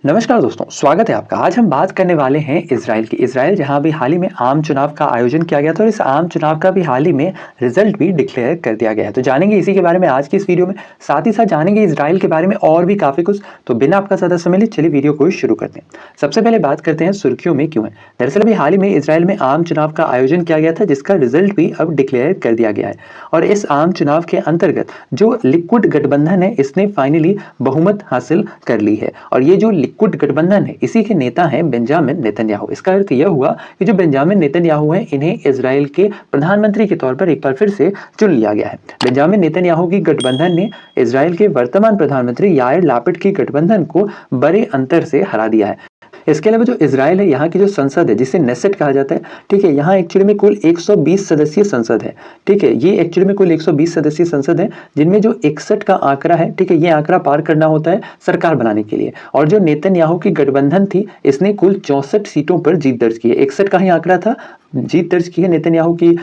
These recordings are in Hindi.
नमस्कार दोस्तों, स्वागत है आपका। आज हम बात करने वाले हैं इजराइल की। इजराइल जहां भी हाल ही में आम चुनाव का आयोजन किया गया था और इस आम चुनाव का भी हाल ही में रिजल्ट भी डिक्लेयर कर दिया गया है। तो जानेंगे इसी के बारे में आज की इस वीडियो में। साथ ही साथ जानेंगे इजराइल के बारे में और भी काफी कुछ। तो बिना आपका ज्यादा समय लिए चलिए वीडियो को शुरू करते हैं। सबसे पहले बात करते हैं सुर्खियों में क्यों है। दरअसल अभी हाल ही में इजराइल में आम चुनाव का आयोजन किया गया था, जिसका रिजल्ट भी अब डिक्लेयर कर दिया गया है। और इस आम चुनाव के अंतर्गत जो लिक्विड गठबंधन है, इसने फाइनली बहुमत हासिल कर ली है। और ये जो लिक्विड गठबंधन है, इसी के नेता हैं बेंजामिन नेतन्याहू। इसका अर्थ यह हुआ कि जो बेंजामिन नेतन्याहू हैं, इन्हें इजराइल के प्रधानमंत्री के तौर पर एक बार फिर से चुन लिया गया है। बेंजामिन नेतन्याहू की गठबंधन ने इजराइल के वर्तमान प्रधानमंत्री याइर लैपिड की गठबंधन को बड़े अंतर से हरा दिया है। इसके अलावा जो इजराइल है, यहाँ की जो संसद है, जिसे नेसेट कहा जाता है, ठीक है, यहाँ एक्चुअली में कुल 120 सदस्यीय संसद है। ठीक है, ये एक्चुअली में कुल 120 सदस्यीय संसद है, जिनमें जो 61 का आंकड़ा है, ठीक है, ये आंकड़ा पार करना होता है सरकार बनाने के लिए। और जो नेतन्याहू की गठबंधन थी, इसने कुल 64 सीटों पर जीत दर्ज की है। 61 का ही आंकड़ा था, जीत दर्ज की है नेतन्याहू की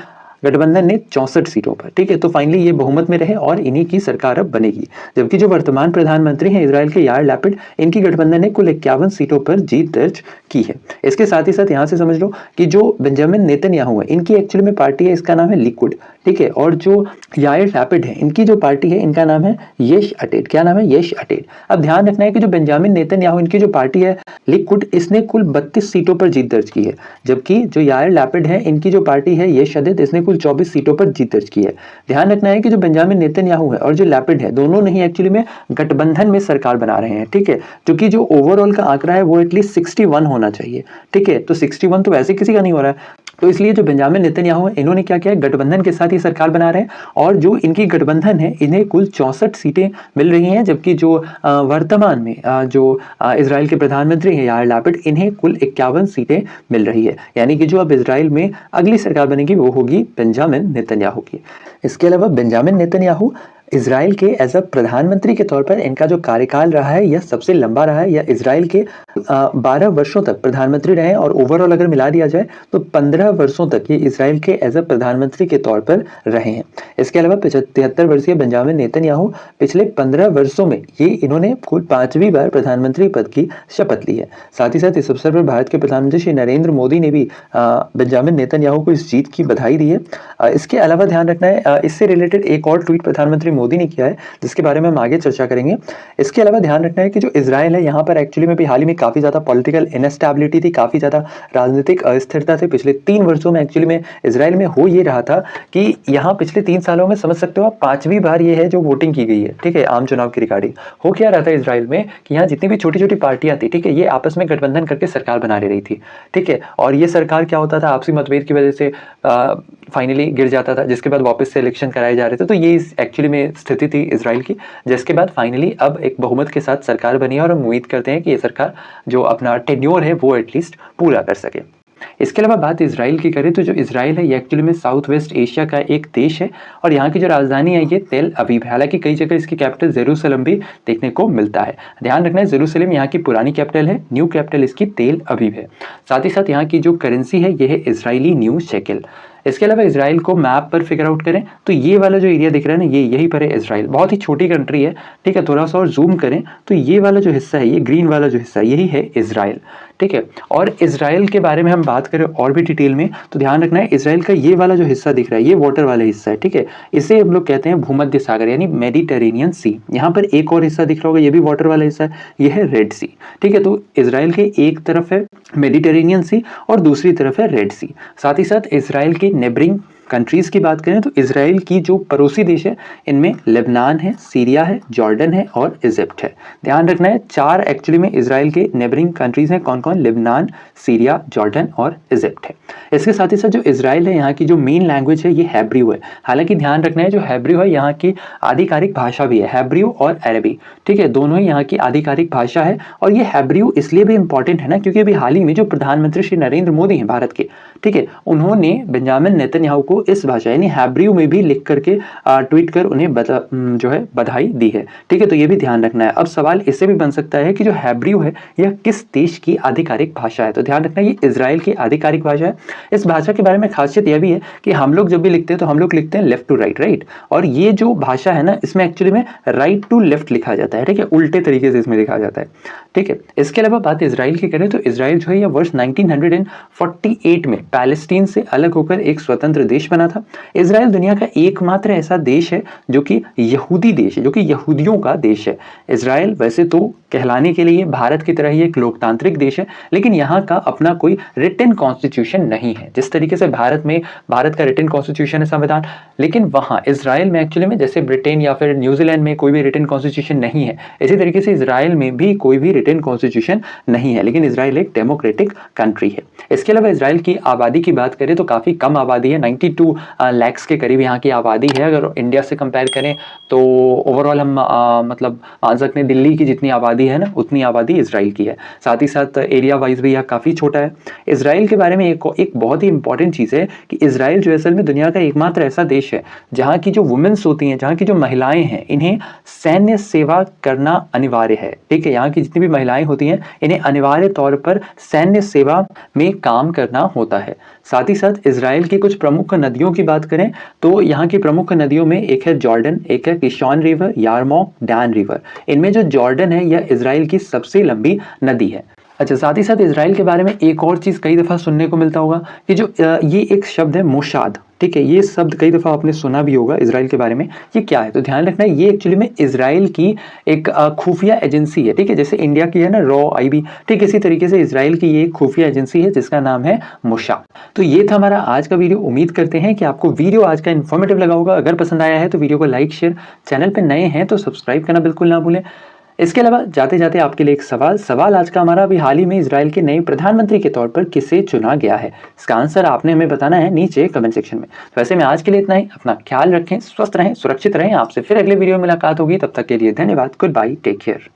गठबंधन ने 64 सीटों पर। ठीक है, तो फाइनली ये बहुमत में रहे और इन्हीं की सरकार अब बनेगी। जबकि जो वर्तमान प्रधानमंत्री हैं इजराइल के याइर लैपिड, इनकी गठबंधन ने कुल 51 सीटों पर जीत दर्ज की है। इसके साथ ही साथ यहाँ से समझ लो कि जो बेंजामिन नेतन्याहू है, इनकी एक्चुअली में पार्टी है, इसका नाम है लिक्विड। ठीक है, और जो याइर लैपिड है, इनकी जो पार्टी है, इनका नाम है येश अटेड। क्या नाम है? येश अटेड। अब ध्यान रखना है कि जो बेंजामिन नेतन्याहू, इनकी जो पार्टी है लिक्विड, इसने कुल 32 सीटों पर जीत दर्ज की है। जबकि जो याइर लैपिड है, इनकी जो पार्टी है येश अटेड, इसने कुल 24 सीटों पर जीत दर्ज की है। ध्यान रखना है कि जो बेंजामिन नेतन्याहू है और जो लैपिड है, दोनों नहीं एक्चुअली में गठबंधन में सरकार बना रहे हैं। ठीक है, क्योंकि जो ओवरऑल का आंकड़ा है वो एटलीस्ट 61 होना चाहिए। ठीक है, तो 61 तो वैसे किसी का नहीं हो रहा है। तो इसलिए जो बेंजामिन नेतन्याहू है, इन्होंने क्या किया है, गठबंधन के साथ ही सरकार बना रहे हैं। और जो इनकी गठबंधन है, इन्हें कुल 64 सीटें मिल रही हैं। जबकि जो वर्तमान में जो इजराइल के प्रधानमंत्री हैं याइर लैपिड, इन्हें कुल 51 सीटें मिल रही है। यानी कि जो अब इजराइल में अगली सरकार बनेगी वो होगी बेंजामिन नेतन्याहू की। इसके अलावा बेंजामिन नेतन्याहू इजराइल के एज अ प्रधानमंत्री के तौर पर इनका जो कार्यकाल रहा है यह सबसे लंबा रहा है। यह इजराइल के 12 वर्षों तक प्रधानमंत्री रहे और ओवरऑल अगर मिला दिया जाए तो 15 वर्षों तक ये इजराइल के एज अ प्रधानमंत्री के तौर पर रहे हैं। इसके अलावा 73 वर्षीय बेंजामिन नेतन्याहू पिछले 15 वर्षों में इन्होंने कुल 5वीं बार प्रधानमंत्री पद की शपथ ली है। साथ ही साथ इस अवसर पर भारत के प्रधानमंत्री श्री नरेंद्र मोदी ने भी बेंजामिन नेतन्याहू को इस जीत की बधाई दी है। इसके अलावा ध्यान रखना है, इससे रिलेटेड एक और ट्वीट प्रधानमंत्री मोदी ने किया है, जिसके बारे में हम आगे चर्चा करेंगे। इसके अलावा ध्यान रखना है कि जो इजराइल है, यहाँ पर एक्चुअली में भी हाल ही में काफी ज्यादा पॉलिटिकल इनस्टेबिलिटी थी, काफी ज्यादा राजनीतिक अस्थिरता थी। पिछले 3 वर्षों में एक्चुअली में इजराइल में हो ये रहा था कि यहाँ पिछले 3 सालों में समझ सकते हो आप 5वीं बार ये है जो वोटिंग की गई है। ठीक है, आम चुनाव की रिगार्डिंग हो क्या रहा था इजराइल में कि यहाँ जितनी भी छोटी छोटी पार्टियां थी, ठीक है, ये आपस में गठबंधन करके सरकार बना रही थी। ठीक है, और ये सरकार क्या होता था, आपसी मतभेद की वजह से फाइनली गिर जाता था, जिसके बाद वापस से इलेक्शन कराए जा रहे थे। तो ये एक्चुअली में स्थिति थी इजराइल की, जिसके बाद फाइनली अब एक बहुमत के साथ सरकार बनी है और हम उम्मीद करते हैं कि ये सरकार जो अपना टेन्योर है वो एटलीस्ट पूरा कर सके। इसके अलावा बात इजराइल की करें तो जो इजराइल है ये एक्चुअली में साउथ वेस्ट एशिया का एक देश है और यहाँ की जो राजधानी है ये तेल अवीव है। हालांकि कई जगह इसकी कैपिटल जेरूसलम भी देखने को मिलता है। ध्यान रखना है, जेरूसलम यहाँ की पुरानी कैपिटल है, न्यू कैपिटल इसकी तेल अवीव है। साथ ही साथ यहाँ की जो करेंसी है ये है इजरायली न्यू शेकेल। इसके अलावा इजराइल को मैप पर फिगर आउट करें तो ये वाला जो एरिया दिख रहा है ना, ये यहीं पर है इजराइल। बहुत ही छोटी कंट्री है। ठीक है, थोड़ा सा और जूम करें तो ये वाला जो हिस्सा है, ये ग्रीन वाला जो हिस्सा है, यही है इजराइल। ठीक है, और इजराइल के बारे में हम बात करें और भी डिटेल में तो ध्यान रखना है, इजराइल का ये वाला जो हिस्सा दिख रहा है, ये वाटर वाला हिस्सा है। ठीक है, इसे हम लोग कहते हैं भूमध्य सागर यानी मेडिटेरेनियन सी। यहाँ पर एक और हिस्सा दिख रहा होगा, ये भी वाटर वाला हिस्सा है, ये है रेड सी। ठीक है, तो इजराइल के एक तरफ है मेडिटेरेनियन सी और दूसरी तरफ है रेड सी। साथ ही साथ इजराइल के नेबरिंग कंट्रीज की बात करें तो इजराइल की जो पड़ोसी देश है, इनमें लेबनान है, सीरिया है, जॉर्डन है और इजिप्ट है। ध्यान रखना है, 4 एक्चुअली में इजराइल के नेबरिंग कंट्रीज हैं। कौन कौन? लेबनान, सीरिया, जॉर्डन और इजिप्ट है। इसके साथ ही साथ जो इजराइल है, यहाँ की जो मेन लैंग्वेज है ये हैब्रियो है। हालांकि ध्यान रखना है, जो हैब्रियो है यहाँ की आधिकारिक भाषा भी है, हैब्रियो और अरबी। ठीक है, दोनों ही यहाँ की आधिकारिक भाषा है। और ये हैब्रियो इसलिए भी इंपॉर्टेंट है ना, क्योंकि अभी हाल ही में जो प्रधानमंत्री श्री नरेंद्र मोदी हैं भारत के, ठीक है, उन्होंने बेंजामिन नेतन्याहू को तो इस भाषा यानी हैब्रू में भी लिख करके ट्वीट कर उन्हें जो है बधाई दी है। ठीक है, तो ये भी ध्यान रखना है। अब सवाल इससे भी बन सकता है कि जो हैब्रू है यह किस देश की आधिकारिक भाषा है, तो ध्यान रखना ये इजराइल की आधिकारिक भाषा है। इस भाषा के बारे में खासियत यह भी है कि हम लोग जब भी लिखते हैं तो हम लोग लिखते हैं लेफ्ट टू राइट, राइट, और ये जो भाषा है ना इसमें एक्चुअली में राइट टू लेफ्ट लिखा जाता है। ठीक है, उल्टे तरीके से इसमें लिखा जाता है। ठीक है, इसके अलावा बात इजराइल की करें तो इजराइल जो है यह वर्ष 1948 में पैलेस्टीन से अलग होकर एक स्वतंत्र देश बना था। इजराइल दुनिया का एकमात्र ऐसा देश है जो कि यहूदी देश है, जो कि यहूदियों का देश है। इजराइल वैसे तो कहलाने के लिए भारत की तरह ही एक लोकतांत्रिक देश है, लेकिन यहाँ का अपना कोई रिटन कॉन्स्टिट्यूशन नहीं है। जिस तरीके से भारत का रिटन कॉन्स्टिट्यूशन है, संविधान, लेकिन वहाँ इजराइल में एक्चुअली में जैसे ब्रिटेन या फिर न्यूजीलैंड में कोई भी रिटन कॉन्स्टिट्यूशन नहीं है, इसी तरीके से इजराइल में भी कोई भी रिटन कॉन्स्टिट्यूशन नहीं है, लेकिन इजराइल एक डेमोक्रेटिक कंट्री है। इसके अलावा इजराइल की आबादी की बात करें तो काफ़ी कम आबादी है, 92 लाख के करीब यहाँ की आबादी है। अगर इंडिया से कंपेयर करें तो ओवरऑल हम मतलब मान सकते हैं दिल्ली की जितनी आबादी है ना उतनी आबादी इजराइल की है। साथ ही साथ एरिया वाइज भी यह काफ़ी छोटा है। इजराइल के बारे में एक बहुत ही इंपॉर्टेंट चीज़ है कि इजराइल जो असल में दुनिया का एकमात्र ऐसा देश है जहाँ की जो वुमेन्स होती हैं, जहाँ की जो महिलाएं हैं, इन्हें सैन्य सेवा करना अनिवार्य है। ठीक है, यहाँ की जितनी भी महिलाएं होती हैं इन्हें अनिवार्य तौर पर सैन्य सेवा में काम करना होता है। साथ ही साथ इजराइल की कुछ प्रमुख नदियों की बात करें तो यहाँ की प्रमुख नदियों में एक है जॉर्डन, एक है किशोन रिवर, यारमोक, डैन रिवर। इनमें जो जॉर्डन है यह इजराइल की सबसे लंबी नदी है। अच्छा, साथ ही साथ इजराइल के बारे में एक और चीज़ कई दफ़ा सुनने को मिलता होगा कि जो ये एक शब्द है मोशाद। ठीक है, ये शब्द कई दफ़ा आपने सुना भी होगा इजराइल के बारे में। ये क्या है, तो ध्यान रखना है ये एक्चुअली में इजराइल की एक खुफिया एजेंसी है। ठीक है, जैसे इंडिया की है ना रॉ आईबी, ठीक इसी तरीके से इजराइल की ये एक खुफिया एजेंसी है जिसका नाम है मोशाद। तो ये था हमारा आज का वीडियो। उम्मीद करते हैं कि आपको वीडियो आज का इन्फॉर्मेटिव लगा होगा। अगर पसंद आया है तो वीडियो को लाइक शेयर, चैनल पर नए हैं तो सब्सक्राइब करना बिल्कुल ना भूलें। इसके अलावा जाते जाते आपके लिए एक सवाल आज का हमारा, अभी हाल ही में इजराइल के नए प्रधानमंत्री के तौर पर किसे चुना गया है? इसका आंसर आपने हमें बताना है नीचे कमेंट सेक्शन में। तो वैसे में आज के लिए इतना ही। अपना ख्याल रखें, स्वस्थ रहें, सुरक्षित रहें। आपसे फिर अगले वीडियो में मुलाकात होगी, तब तक के लिए धन्यवाद। Goodbye, take care.